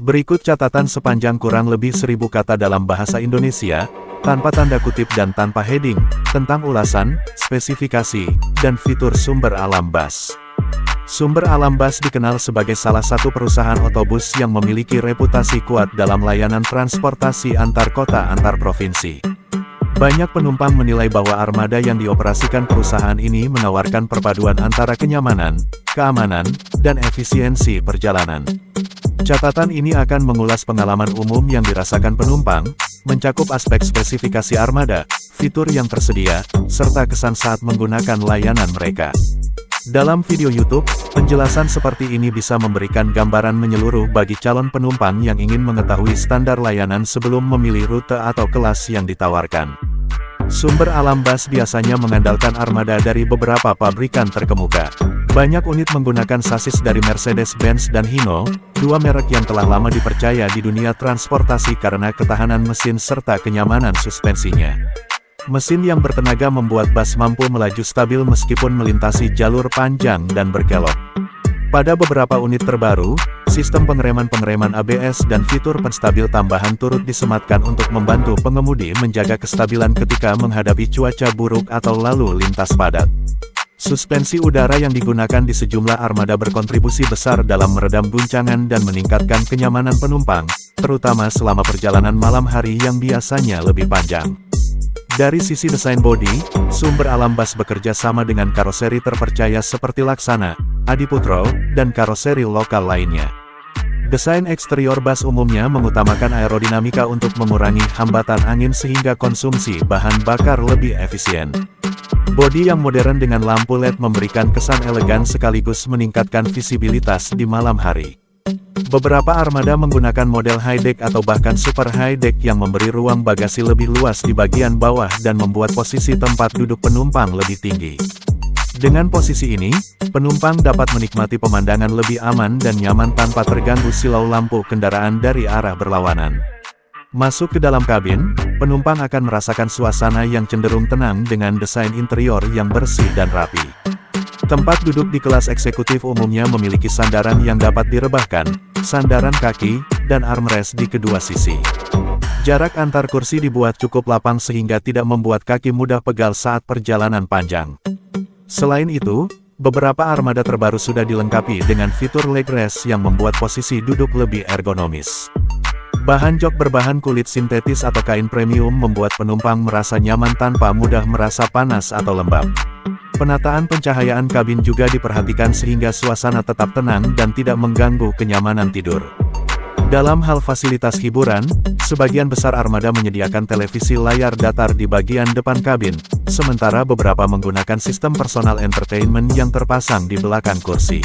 Berikut catatan sepanjang kurang lebih 1000 kata dalam bahasa Indonesia, tanpa tanda kutip dan tanpa heading, tentang ulasan, spesifikasi, dan fitur sumber alam bus. Sumber alam bus dikenal sebagai salah satu perusahaan otobus yang memiliki reputasi kuat dalam layanan transportasi antar kota antar provinsi. Banyak penumpang menilai bahwa armada yang dioperasikan perusahaan ini menawarkan perpaduan antara kenyamanan, keamanan, dan efisiensi perjalanan. Catatan ini akan mengulas pengalaman umum yang dirasakan penumpang, mencakup aspek spesifikasi armada, fitur yang tersedia, serta kesan saat menggunakan layanan mereka. Dalam video YouTube, penjelasan seperti ini bisa memberikan gambaran menyeluruh bagi calon penumpang yang ingin mengetahui standar layanan sebelum memilih rute atau kelas yang ditawarkan. Sumber alam bus biasanya mengandalkan armada dari beberapa pabrikan terkemuka. Banyak unit menggunakan sasis dari Mercedes-Benz dan Hino, dua merek yang telah lama dipercaya di dunia transportasi karena ketahanan mesin serta kenyamanan suspensinya. Mesin yang bertenaga membuat bus mampu melaju stabil meskipun melintasi jalur panjang dan berkelok. Pada beberapa unit terbaru, sistem pengereman ABS dan fitur penstabil tambahan turut disematkan untuk membantu pengemudi menjaga kestabilan ketika menghadapi cuaca buruk atau lalu lintas padat. Suspensi udara yang digunakan di sejumlah armada berkontribusi besar dalam meredam guncangan dan meningkatkan kenyamanan penumpang, terutama selama perjalanan malam hari yang biasanya lebih panjang. Dari sisi desain bodi, sumber alam bus bekerja sama dengan karoseri terpercaya seperti Laksana, Adiputro, dan karoseri lokal lainnya. Desain eksterior bus umumnya mengutamakan aerodinamika untuk mengurangi hambatan angin sehingga konsumsi bahan bakar lebih efisien. Bodi yang modern dengan lampu LED memberikan kesan elegan sekaligus meningkatkan visibilitas di malam hari. Beberapa armada menggunakan model high-deck atau bahkan super high-deck yang memberi ruang bagasi lebih luas di bagian bawah dan membuat posisi tempat duduk penumpang lebih tinggi. Dengan posisi ini, penumpang dapat menikmati pemandangan lebih aman dan nyaman tanpa terganggu silau lampu kendaraan dari arah berlawanan. Masuk ke dalam kabin, penumpang akan merasakan suasana yang cenderung tenang dengan desain interior yang bersih dan rapi. Tempat duduk di kelas eksekutif umumnya memiliki sandaran yang dapat direbahkan, sandaran kaki, dan armrest di kedua sisi. Jarak antar kursi dibuat cukup lapang sehingga tidak membuat kaki mudah pegal saat perjalanan panjang. Selain itu, beberapa armada terbaru sudah dilengkapi dengan fitur leg rest yang membuat posisi duduk lebih ergonomis. Bahan jok berbahan kulit sintetis atau kain premium membuat penumpang merasa nyaman tanpa mudah merasa panas atau lembab. Penataan pencahayaan kabin juga diperhatikan sehingga suasana tetap tenang dan tidak mengganggu kenyamanan tidur. Dalam hal fasilitas hiburan, sebagian besar armada menyediakan televisi layar datar di bagian depan kabin, sementara beberapa menggunakan sistem personal entertainment yang terpasang di belakang kursi.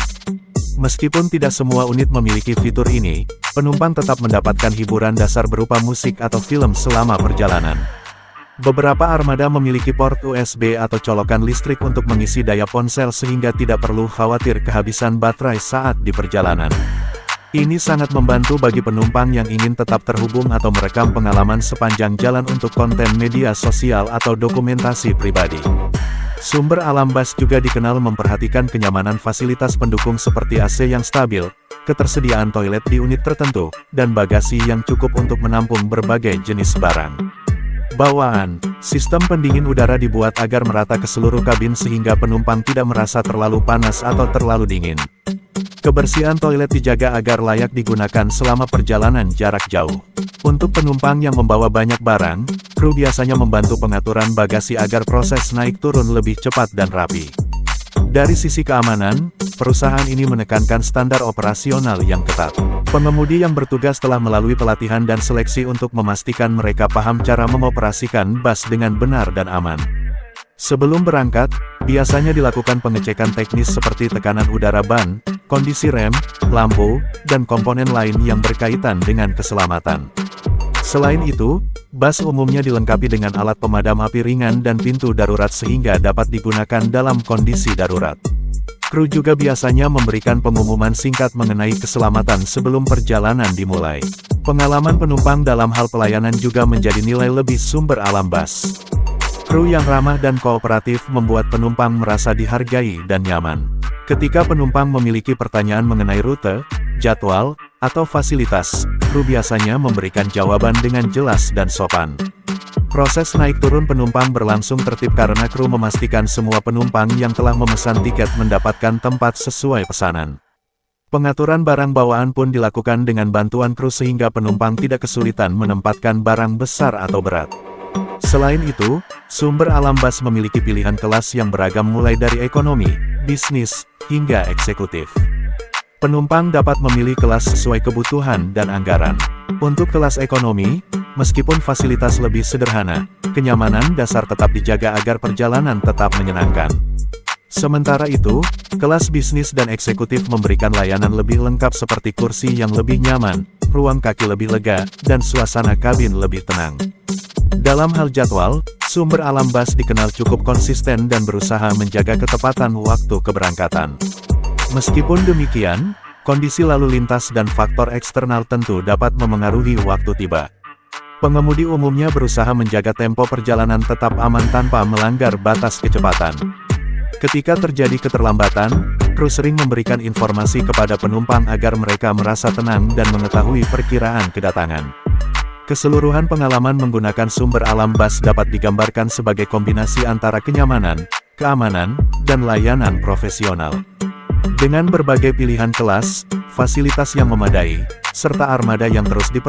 Meskipun tidak semua unit memiliki fitur ini, penumpang tetap mendapatkan hiburan dasar berupa musik atau film selama perjalanan. Beberapa armada memiliki port USB atau colokan listrik untuk mengisi daya ponsel sehingga tidak perlu khawatir kehabisan baterai saat di perjalanan. Ini sangat membantu bagi penumpang yang ingin tetap terhubung atau merekam pengalaman sepanjang jalan untuk konten media sosial atau dokumentasi pribadi. Sumber alam bus juga dikenal memperhatikan kenyamanan fasilitas pendukung seperti AC yang stabil, ketersediaan toilet di unit tertentu, dan bagasi yang cukup untuk menampung berbagai jenis barang. Bawaan, sistem pendingin udara dibuat agar merata ke seluruh kabin sehingga penumpang tidak merasa terlalu panas atau terlalu dingin. Kebersihan toilet dijaga agar layak digunakan selama perjalanan jarak jauh. Untuk penumpang yang membawa banyak barang, kru biasanya membantu pengaturan bagasi agar proses naik turun lebih cepat dan rapi. Dari sisi keamanan, perusahaan ini menekankan standar operasional yang ketat. Pengemudi yang bertugas telah melalui pelatihan dan seleksi untuk memastikan mereka paham cara mengoperasikan bus dengan benar dan aman. Sebelum berangkat, biasanya dilakukan pengecekan teknis seperti tekanan udara ban, kondisi rem, lampu, dan komponen lain yang berkaitan dengan keselamatan. Selain itu, bus umumnya dilengkapi dengan alat pemadam api ringan dan pintu darurat sehingga dapat digunakan dalam kondisi darurat. Kru juga biasanya memberikan pengumuman singkat mengenai keselamatan sebelum perjalanan dimulai. Pengalaman penumpang dalam hal pelayanan juga menjadi nilai lebih sumber alam bus. Kru yang ramah dan kooperatif membuat penumpang merasa dihargai dan nyaman. Ketika penumpang memiliki pertanyaan mengenai rute, jadwal, atau fasilitas, kru biasanya memberikan jawaban dengan jelas dan sopan. Proses naik turun penumpang berlangsung tertib karena kru memastikan semua penumpang yang telah memesan tiket mendapatkan tempat sesuai pesanan. Pengaturan barang bawaan pun dilakukan dengan bantuan kru sehingga penumpang tidak kesulitan menempatkan barang besar atau berat. Selain itu, Sumber Alam Bus memiliki pilihan kelas yang beragam mulai dari ekonomi, bisnis, hingga eksekutif. Penumpang dapat memilih kelas sesuai kebutuhan dan anggaran. Untuk kelas ekonomi, meskipun fasilitas lebih sederhana, kenyamanan dasar tetap dijaga agar perjalanan tetap menyenangkan. Sementara itu, kelas bisnis dan eksekutif memberikan layanan lebih lengkap seperti kursi yang lebih nyaman, ruang kaki lebih lega, dan suasana kabin lebih tenang. Dalam hal jadwal, Sumber Alam Bus dikenal cukup konsisten dan berusaha menjaga ketepatan waktu keberangkatan. Meskipun demikian, kondisi lalu lintas dan faktor eksternal tentu dapat memengaruhi waktu tiba. Pengemudi umumnya berusaha menjaga tempo perjalanan tetap aman tanpa melanggar batas kecepatan. Ketika terjadi keterlambatan, kru sering memberikan informasi kepada penumpang agar mereka merasa tenang dan mengetahui perkiraan kedatangan. Keseluruhan pengalaman menggunakan Sumber Alam Bus dapat digambarkan sebagai kombinasi antara kenyamanan, keamanan, dan layanan profesional. Dengan berbagai pilihan kelas, fasilitas yang memadai, serta armada yang terus diperbaiki,